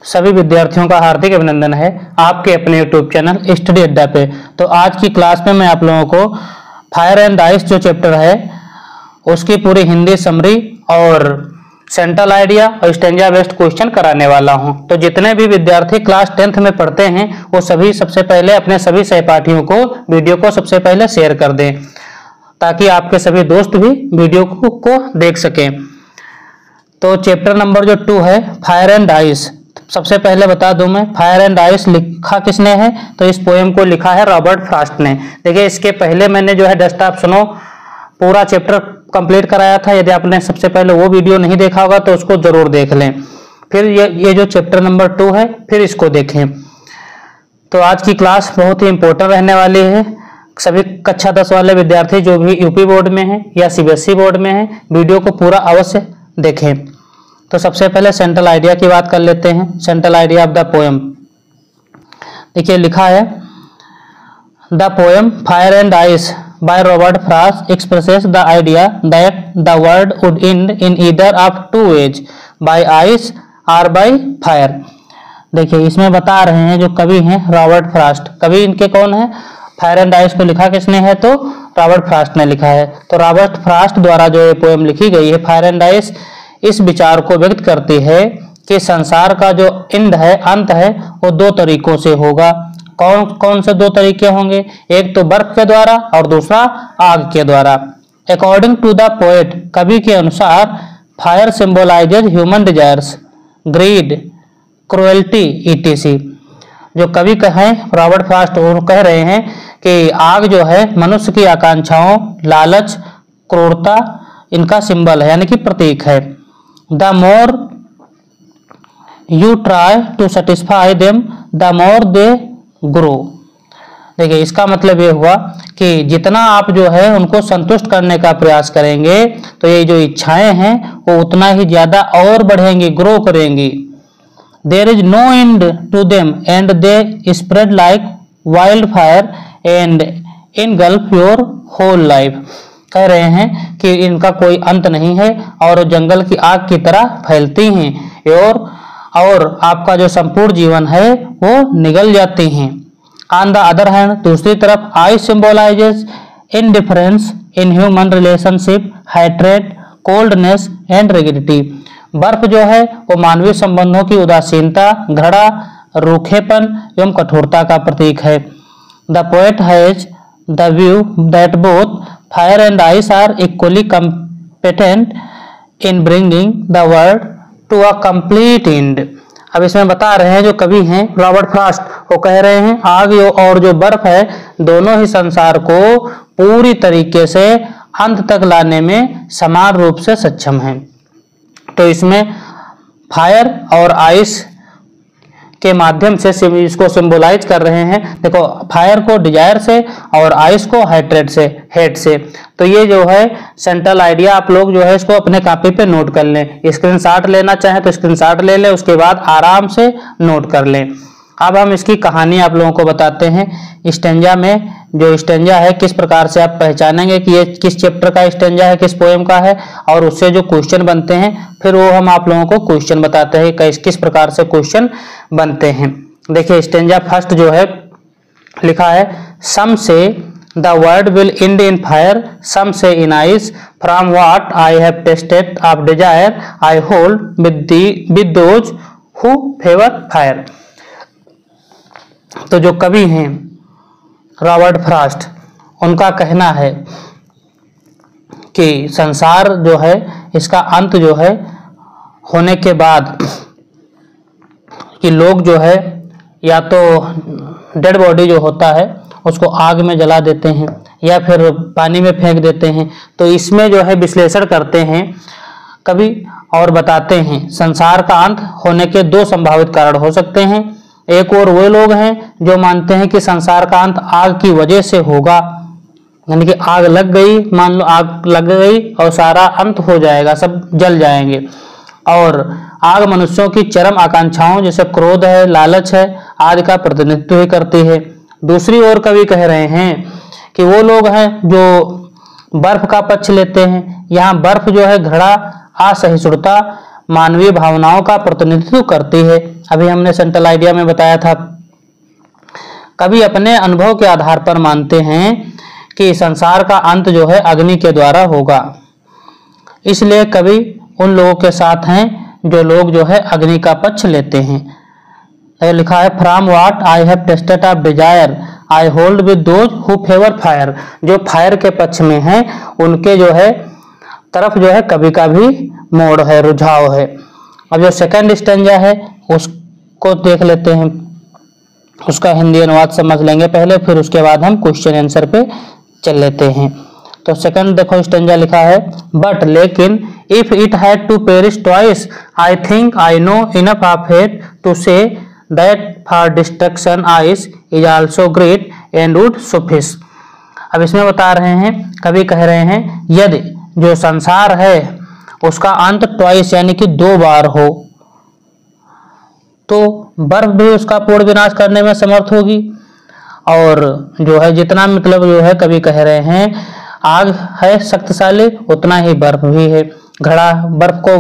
सभी विद्यार्थियों का हार्दिक अभिनंदन है आपके अपने यूट्यूब चैनल स्टडी अड्डा पे। तो आज की क्लास में मैं आप लोगों को फायर एंड आइस जो चैप्टर है उसकी पूरी हिंदी समरी और सेंट्रल आइडिया और स्टेंजा बेस्ड क्वेश्चन कराने वाला हूं। तो जितने भी विद्यार्थी क्लास 10th में पढ़ते हैं वो सभी सबसे पहले अपने सभी सहपाठियों को वीडियो को सबसे पहले शेयर कर दें ताकि आपके सभी दोस्त भी वीडियो को देख सकें। तो चैप्टर नंबर जो 2 है फायर एंड आइस। सबसे पहले बता दूं मैं फायर एंड आइस लिखा किसने है, तो इस पोएम को लिखा है रॉबर्ट फ्रॉस्ट ने। देखिए इसके पहले मैंने जो है डेस्कटॉप सुनो पूरा चैप्टर कंप्लीट कराया था। यदि आपने सबसे पहले वो वीडियो नहीं देखा होगा तो उसको जरूर देख लें। फिर ये जो चैप्टर नंबर 2 है फिर इसको देखें। तो आज की क्लास बहुत ही इंपॉर्टेंट रहने वाली है। सभी कक्षा 10 वाले विद्यार्थी जो भी यूपी बोर्ड में है या सीबीएसई बोर्ड में है वीडियो को पूरा अवश्य देखें। तो सबसे पहले सेंट्रल आइडिया की बात कर लेते हैं। Central idea of the poem देखिए लिखा है the poem fire and ice by Robert Frost expresses the idea that the world would end in either of two ways by ice और बाय फायर। देखिए इसमें बता रहे हैं जो कवि हैं रॉबर्ट फ्रॉस्ट। कवि इनके कौन है? फायर एंड आइस को लिखा किसने है? तो रॉबर्ट फ्रॉस्ट ने लिखा है। तो रॉबर्ट फ्रॉस्ट द्वारा जो ये पोएम लिखी गई है फायर एंड आइस इस विचार को व्यक्त करती है कि संसार का जो एंड है अंत है वो दो तरीकों से होगा। कौन कौन से दो तरीके होंगे? एक तो बर्फ के द्वारा और दूसरा आग के द्वारा। अकॉर्डिंग टू द पोएट कवि के अनुसार fire symbolizes human desires greed cruelty ETC. जो कवि कहें रॉबर्ट फ्रॉस्ट वो कह रहे हैं कि आग जो है मनुष्य की आकांक्षाओं लालच क्रूरता इनका सिंबल है यानी कि प्रतीक है। The more you try to satisfy them, the more they grow। देखिए इसका मतलब ये हुआ कि जितना आप जो है उनको संतुष्ट करने का प्रयास करेंगे तो ये जो इच्छाएं हैं वो उतना ही ज्यादा और बढ़ेंगी, ग्रो करेंगी। There is no end to them and they spread like wildfire and engulf your whole life। कह रहे हैं कि इनका कोई अंत नहीं है और जंगल की आग की तरह फैलती हैं और आपका जो संपूर्ण जीवन है वो निगल जाते हैं। ऑन द अदर हैंड दूसरी तरफ ice symbolizes indifference in human relationship hatred coldness and rigidity. बर्फ जो है वो मानवीय संबंधों की उदासीनता घृणा रूखेपन एवं कठोरता का प्रतीक है। The poet has the view that both fire and ice are equally competent in bringing the world to a complete end. अब इसमें बता रहे हैं जो कवि हैं रॉबर्ट फ्रॉस्ट वो कह रहे हैं आग और जो बर्फ है दोनों ही संसार को पूरी तरीके से अंत तक लाने में समान रूप से सक्षम हैं। तो इसमें फायर और आइस के माध्यम से इसको सिंबलाइज कर रहे हैं। देखो फायर को डिजायर से और आइस को हेट्रेड से हेट से। तो ये जो है सेंट्रल आइडिया आप लोग जो है इसको अपने कॉपी पे नोट कर लें। स्क्रीनशॉट लेना चाहें तो स्क्रीनशॉट ले लें, उसके बाद आराम से नोट कर लें। अब हम इसकी कहानी आप लोगों को बताते हैं। स्टेंजा में जो स्टेंजा है किस प्रकार से आप पहचानेंगे कि ये किस चैप्टर का स्टेंजा है किस पोएम का है और उससे जो क्वेश्चन बनते हैं फिर वो हम आप लोगों को क्वेश्चन बताते हैं किस प्रकार से क्वेश्चन बनते हैं। देखिए स्टेंजा फर्स्ट जो है लिखा है some say the world will end in fire some say in ice from what I have tasted of desire I hold with those who favour fire. तो जो कवि हैं रॉबर्ट फ्रॉस्ट उनका कहना है कि संसार जो है इसका अंत जो है होने के बाद कि लोग जो है या तो डेड बॉडी जो होता है उसको आग में जला देते हैं या फिर पानी में फेंक देते हैं। तो इसमें जो है विश्लेषण करते हैं कवि और बताते हैं संसार का अंत होने के दो संभावित कारण हो सकते हैं। एक और वो लोग हैं जो मानते हैं कि संसार का अंत आग की वजह से होगा, यानी कि आग लग गई, मान लो आग लग गई और सारा अंत हो जाएगा, सब जल जाएंगे। और आग मनुष्यों की चरम आकांक्षाओं जैसे क्रोध है लालच है आदि का प्रतिनिधित्व करती है। दूसरी ओर कवि कह रहे हैं कि वो लोग हैं जो बर्फ का पक्ष लेते हैं। यहाँ बर्फ जो है घृणा असहिष्णुता मानवीय भावनाओं का प्रतिनिधित्व करती है। अभी हमने सेंट्रल आइडिया में बताया था। कवि अपने अनुभव के आधार पर मानते हैं कि संसार का अंत जो है अग्नि के द्वारा होगा, इसलिए कवि उन लोगों के साथ हैं जो लोग जो है अग्नि का पक्ष लेते हैं। तो लिखा है from what I have tasted of desire I hold with those who favour fire. जो फायर के पक्ष में हैं उनके जो है तरफ जो है कवि का भी मोड़ है, रुझाव है। अब जो सेकंड स्टेंजा है उसको देख लेते हैं, उसका हिंदी अनुवाद समझ लेंगे पहले, फिर उसके बाद हम क्वेश्चन आंसर पे चल लेते हैं। तो सेकंड देखो स्टेंजा लिखा है, बट लेकिन if it had to perish twice I think I know enough of it to say that for destruction ice is also great and would suffice. अब इसमें बता रहे हैं, कवि कह रहे हैं यदि जो संसार है उसका अंत ट्वाइस यानी कि 2 बार हो तो बर्फ भी उसका पूर्ण विनाश करने में समर्थ होगी। और जो है जितना मतलब जो है कवि कह रहे हैं आग है शक्तिशाली उतना ही बर्फ भी है। घड़ा, बर्फ को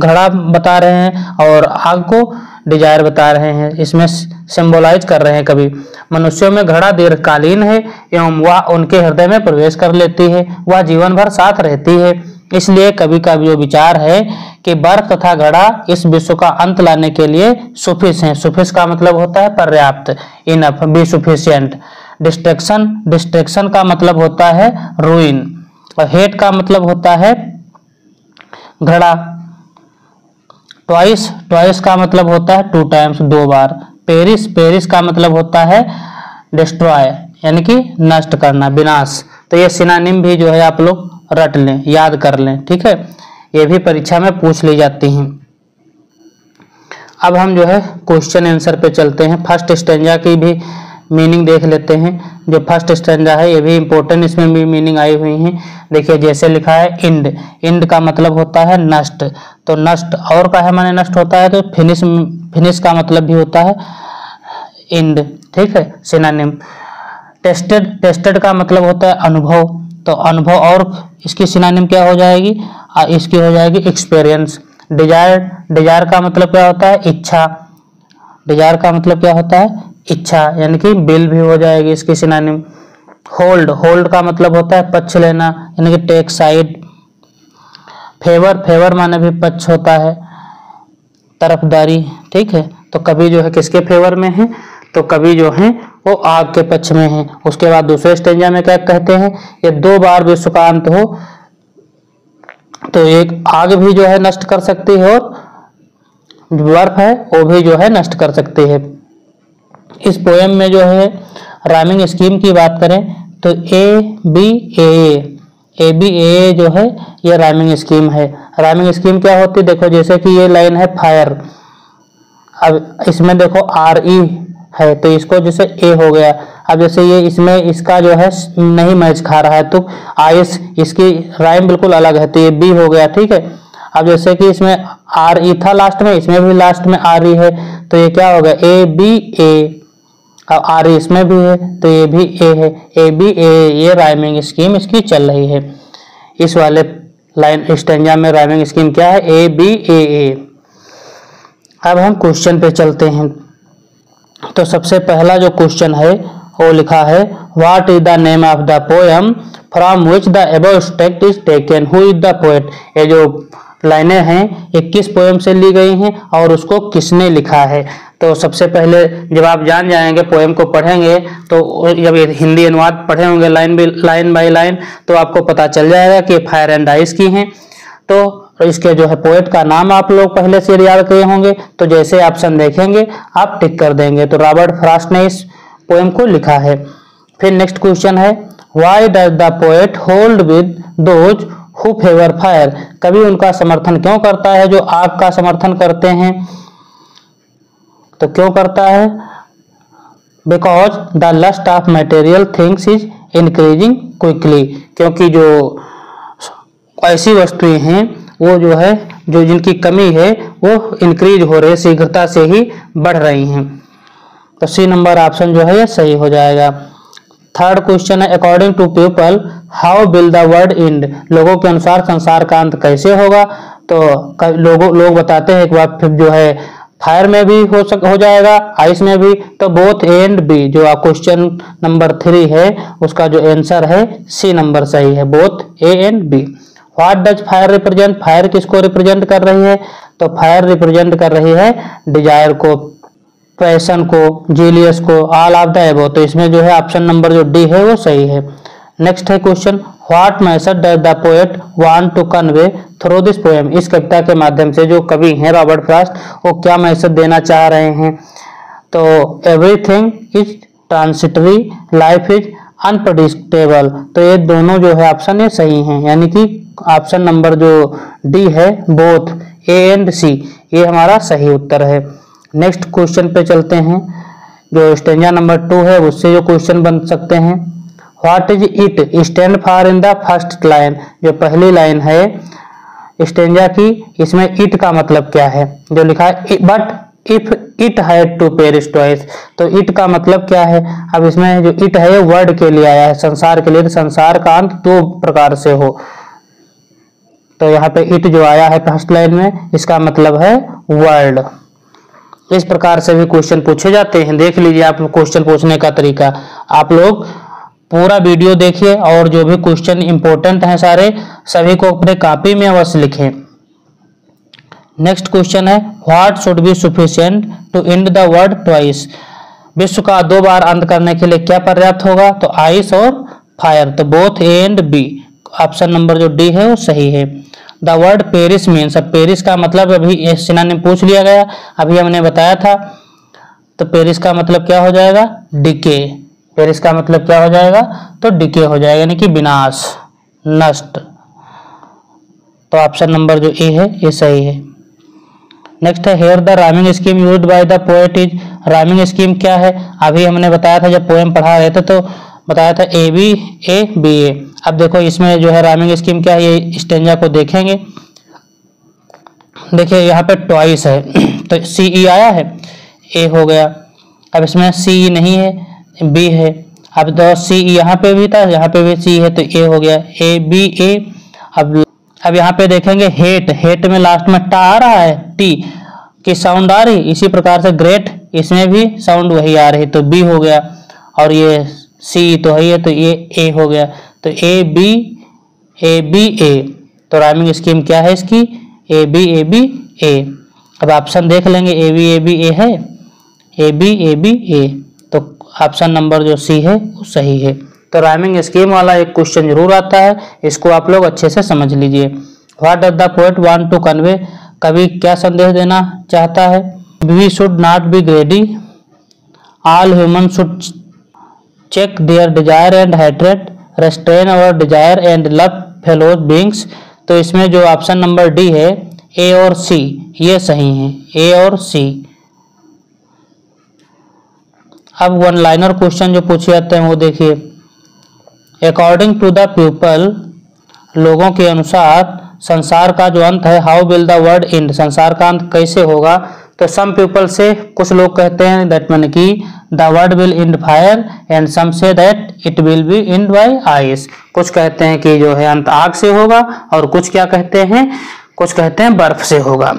घड़ा बता रहे हैं और आग को डिजायर बता रहे हैं। इसमें सिंबलाइज कर रहे हैं कवि, मनुष्यों में घड़ा दीर्घकालीन है एवं वह उनके हृदय में प्रवेश कर लेती है, वह जीवन भर साथ रहती है। इसलिए कवि का जो विचार है कि बर्फ तथा घड़ा इस विश्व का अंत लाने के लिए सुफिस हैं। सुफिस का मतलब होता है पर्याप्त, इनफ, बी सफिशिएंट। डिस्ट्रक्शन का मतलब होता है रूइन, और हेट का मतलब होता है घड़ा। ट्वाइस का मतलब होता है 2 टाइम्स, 2 बार। पेरिस का मतलब होता है डिस्ट्रॉय यानी कि नष्ट करना, विनाश। तो ये सिनोनिम भी जो है आप लोग रट लें, याद कर लें, ठीक है, ये भी परीक्षा में पूछ ली जाती हैं। अब हम जो है क्वेश्चन आंसर पे चलते हैं। फर्स्ट स्टेंजा की भी मीनिंग देख लेते हैं। जो फर्स्ट स्टेंजा है ये भी इम्पोर्टेंट, इसमें भी मीनिंग आई हुई है। देखिए जैसे लिखा है इंड का मतलब होता है नष्ट, तो नष्ट और का है माने नष्ट होता है, तो फिनिश का मतलब भी होता है इंड, ठीक है, सिनोनिम। टेस्टेड का मतलब होता है अनुभव, तो अनुभव और इसकी सिनोनिम क्या हो जाएगी, इसकी हो जाएगी एक्सपीरियंस। डिजायर का मतलब क्या होता है इच्छा, डिजायर का मतलब क्या होता है इच्छा, यानी कि बिल भी हो जाएगी इसकी सिनोनिम। होल्ड का मतलब होता है पक्ष लेना, यानी कि टेक साइड। फेवर माने भी पक्ष होता है, तरफदारी, ठीक है। तो कवि जो है किसके फेवर में है, तो कवि जो है वो आग के पक्ष में है। उसके बाद दूसरे स्टेंजा में क्या कहते हैं, ये 2 बार विश्व का अंत हो तो एक आग भी जो है नष्ट कर सकती है और बर्फ है वो भी जो है नष्ट कर सकती है। इस पोएम में जो है राइमिंग स्कीम की बात करें तो ए बी ए जो है ये राइमिंग स्कीम है। राइमिंग स्कीम क्या होती है, देखो जैसे कि ये लाइन है फायर, अब इसमें देखो आर ई है तो इसको जैसे ए हो गया। अब जैसे ये इसमें इसका जो है नहीं मैच खा रहा है तो आइस, इसकी राइम बिल्कुल अलग है तो ये बी हो गया, ठीक है। अब जैसे कि इसमें आर ई था लास्ट में, इसमें भी लास्ट में आर ई है तो ये क्या होगा ए बी ए। अब आर ई इसमें भी है तो ये भी ए है, ए बी ए। ये राइमिंग स्कीम इसकी चल रही है। इस वाले लाइन स्टेंजा में राइमिंग स्कीम क्या है, ए बी ए। अब हम क्वेश्चन पे चलते हैं। तो सबसे पहला जो क्वेश्चन है वो लिखा है what is the name of the poem from which the above extract is taken, who is the poet. ये जो लाइनें हैं ये किस पोएम से ली गई हैं और उसको किसने लिखा है। तो सबसे पहले जब आप जान जाएंगे पोएम को पढ़ेंगे तो जब ये हिंदी अनुवाद पढ़े होंगे लाइन बाय लाइन तो आपको पता चल जाएगा कि फायर एंड आइस की हैं। तो इसके जो है पोएट का नाम आप लोग पहले से याद किए होंगे, तो जैसे ऑप्शन देखेंगे आप टिक कर देंगे। तो रॉबर्ट फ्रॉस्ट ने इस पोएम को लिखा है। फिर नेक्स्ट क्वेश्चन है why does the poet hold with those who favour fire. कवि उनका समर्थन क्यों करता है जो आग का समर्थन करते हैं, तो क्यों करता है, because the lust of material things is increasing quickly. क्योंकि जो ऐसी वस्तुएं हैं वो जो है जो जिनकी कमी है वो इंक्रीज हो रही है, शीघ्रता से ही बढ़ रही हैं। तो सी नंबर ऑप्शन जो है ये सही हो जाएगा। थर्ड क्वेश्चन है according to people how will the world end. लोगों के अनुसार संसार का अंत कैसे होगा। तो लोग बताते हैं एक बार फिर जो है फायर में भी हो जाएगा, आइस में भी। तो बोथ ए एंड बी, जो क्वेश्चन नंबर 3 है उसका जो आंसर है सी नंबर सही है, both A and B. What does fire represent, fire किसको रिप्रेजेंट कर रही है? तो फायर रिप्रेजेंट कर रही है डिजायर को, पैशन को, जीलियस को, ऑल ऑफ द एबव। तो इसमें जो है ऑप्शन नंबर जो डी है वो सही है। नेक्स्ट है question, what message does the poet want to convey through this poem, इस कविता के माध्यम से जो कवि हैं रॉबर्ट फ्रॉस्ट वो क्या मैसेज देना चाह रहे हैं? तो everything is transitory, life is unpredictable. तो ये दोनों जो है ऑप्शन ये सही हैं, यानी कि ऑप्शन नंबर जो डी है बोथ ए एंड सी, ये हमारा सही उत्तर है। नेक्स्ट क्वेश्चन पे चलते हैं, जो स्टेंजा नंबर 2 है उससे जो क्वेश्चन बन सकते हैं। What is it stand for in the first line, जो पहली लाइन है स्टेंजा की, इसमें इट का मतलब क्या है? जो लिखा है but if it had to perish twice, तो इट का मतलब क्या है? अब इसमें जो इट है वर्ड के लिए आया है, संसार के लिए, तो संसार का अंत 2 प्रकार से हो। तो यहाँ पे इट जो आया है फर्स्ट लाइन में, इसका मतलब है वर्ल्ड। इस प्रकार से भी क्वेश्चन पूछे जाते हैं। देख लीजिए आप क्वेश्चन पूछने का तरीका, आप लोग पूरा वीडियो देखिए और जो भी क्वेश्चन इंपॉर्टेंट हैं सारे सभी को अपने कॉपी में अवश्य लिखें। नेक्स्ट क्वेश्चन है, what should be sufficient to end the world twice, विश्व का 2 बार अंत करने के लिए क्या पर्याप्त होगा? तो आइस और फायर। तो both A and B, option number जो डी है वो सही है। द वर्ड पेरिस मीन्स, अब पेरिस का मतलब अभी सिनोनिम पूछ लिया गया, अभी हमने बताया था। तो पेरिस का मतलब क्या हो जाएगा? डिके। पेरिस का मतलब क्या हो जाएगा? तो डिके हो जाएगा, यानी कि विनाश, नष्ट। तो ऑप्शन नंबर जो ए है ये सही है। नेक्स्ट है, here the rhyming scheme used by the poet is, rhyming scheme क्या है? अभी हमने बताया था जब पोएम पढ़ा रहे थे तो बताया था ए बी ए बी ए। अब देखो इसमें जो है राइमिंग स्कीम क्या है, ये स्टेंजा को देखेंगे। देखिए यहाँ पे ट्वाइस है तो सी ई आया है, ए हो गया। अब इसमें सी ई नहीं है, बी है। अब तो सी यहाँ पे भी था, यहाँ पे भी सी है, तो ए हो गया, ए बी ए। अब यहाँ पे देखेंगे हेट, हेट में लास्ट में टा आ रहा है, टी की साउंड आ रही, इसी प्रकार से ग्रेट, इसमें भी साउंड वही आ रही, तो बी हो गया। और ये सी तो है, तो ये ए हो गया, तो ए बी ए। तो राइमिंग स्कीम क्या है इसकी? ए बी ए। अब ऑप्शन देख लेंगे, ए बी ए है, ए बी ए। तो ऑप्शन नंबर जो सी है वो सही है। तो राइमिंग स्कीम वाला एक क्वेश्चन जरूर आता है, इसको आप लोग अच्छे से समझ लीजिए। What does the poet want to convey, कवि क्या संदेश देना चाहता है? We should not be greedy, all human should check their desire and hatred, restrain our desire and love fellow beings. तो इसमें जो ऑप्शन नंबर डी है ए और सी ये सही है, ए और सी। अब वन लाइनर क्वेश्चन जो पूछे जाते हैं वो देखिए, अकॉर्डिंग टू द पीपल, लोगों के अनुसार संसार का जो अंत है, how will the world and, संसार का अंत कैसे होगा? तो सम पीपल से, कुछ लोग कहते हैं दैट मीन कि the world will end fire and some say that it will be end by ice. कुछ कहते हैं कि जो है अंत आग से होगा, और कुछ क्या कहते हैं, कुछ कहते हैं बर्फ से होगा।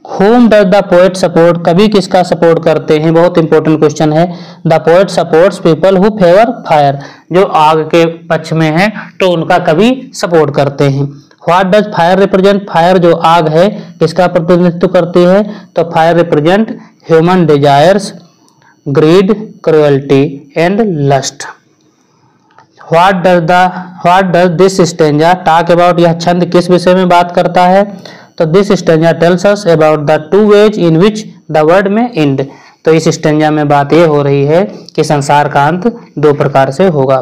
Whom does the poet support, कवि किसका सपोर्ट करते हैं? बहुत इंपॉर्टेंट क्वेश्चन है। The poet supports people who favor fire, जो आग के पक्ष में है तो उनका कवि सपोर्ट करते हैं। What does fire represent, fire जो आग है किसका प्रतिनिधित्व करती है? तो fire represent human desires, greed, cruelty and lust. What does this stanza talk about, यह छंद किस विषय में बात करता है? तो this stanza tells us about the 2 ways in which the world में एंड। तो इस स्टेंजा में बात ये हो रही है कि संसार का अंत 2 प्रकार से होगा।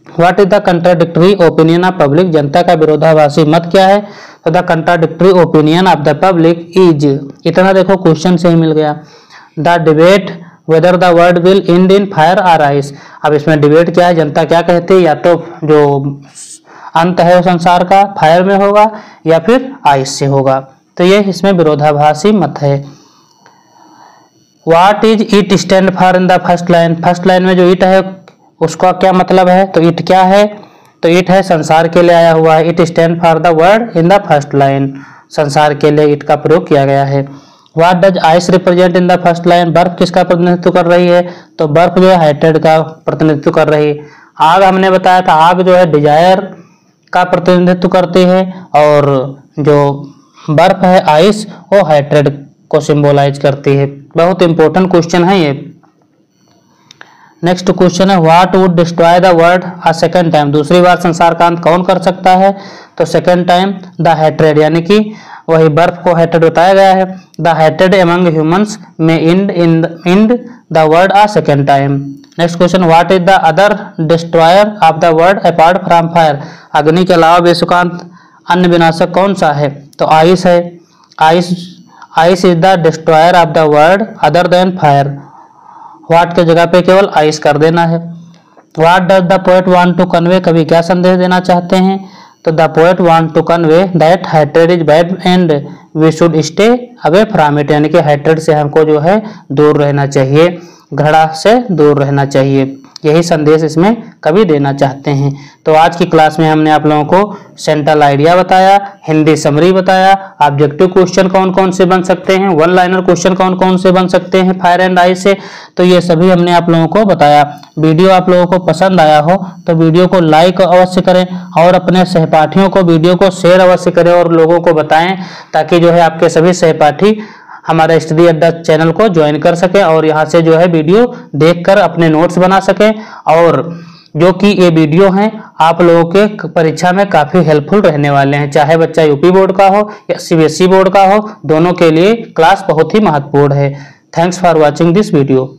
What is the contradictory opinion of public, जनता का विरोधाभासी मत क्या है? तो the contradictory opinion of the public is, इतना देखो क्वेश्चन से ही मिल गया। The debate whether the world will end in fire और आइस। अब इसमें डिबेट क्या है, जनता क्या कहती है, या तो जो अंत है संसार का फायर में होगा या फिर आइस से होगा। तो ये इसमें विरोधाभासी मत है। What is it stand for in the first line, first line में जो इट है उसका क्या मतलब है? तो इट क्या है? तो इट है संसार के लिए आया हुआ है। It stand for the word in the first line, संसार के लिए इट का प्रयोग किया गया है। What does ice represent in the first line, बर्फ किसका प्रतिनिधित्व कर रही है, तो बर्फ जो है हाइड्रेट का प्रतिनिधित्व कर रही है। आग हमने बताया था, आग जो है डिजायर का प्रतिनिधित्व करती है, और जो बर्फ है आइस वो हाइड्रेट को सिंबलाइज करती है। बहुत इंपॉर्टेंट क्वेश्चन है ये। नेक्स्ट क्वेश्चन है what would destroy the world a second time, दूसरी बार संसार का अंत कौन कर सकता है, तो सेकंड टाइम द हेट्रेड, यानी कि वही बर्फ को हेट्रेड बताया गया है। The hatred among humans may end the world a second time. Next question what is the other destroyer of the world apart from fire, अग्नि के अलावा बेसुकांत अन्य विनाशक कौन सा है, तो आइस है। Ice is the destroyer of the world other than fire, what के जगह पे केवल आइस कर देना है। What does the poet want to convey, कवि क्या संदेश देना चाहते हैं, तो the poet want to convey that hatred is bad and we should stay away from it, यानी कि हाइड्रेट से हमको जो है दूर रहना चाहिए, घड़ा से दूर रहना चाहिए, यही संदेश इसमें कवि देना चाहते हैं। तो आज की क्लास में हमने आप लोगों को सेंट्रल आइडिया बताया, हिंदी समरी बताया, ऑब्जेक्टिव क्वेश्चन कौन कौन से बन सकते हैं, वन लाइनर क्वेश्चन कौन कौन से बन सकते हैं फायर एंड आइस से, तो ये सभी हमने आप लोगों को बताया। वीडियो आप लोगों को पसंद आया हो तो वीडियो को लाइक अवश्य करें और अपने सहपाठियों को वीडियो को शेयर अवश्य करें और लोगों को बताएं, ताकि जो है आपके सभी सहपाठी हमारे स्टडी अड्डा चैनल को ज्वाइन कर सके और यहाँ से जो है वीडियो देखकर अपने नोट्स बना सके, और जो कि ये वीडियो हैं आप लोगों के परीक्षा में काफी हेल्पफुल रहने वाले हैं, चाहे बच्चा यूपी बोर्ड का हो या सीबीएसई बोर्ड का हो, दोनों के लिए क्लास बहुत ही महत्वपूर्ण है। Thanks for watching this video.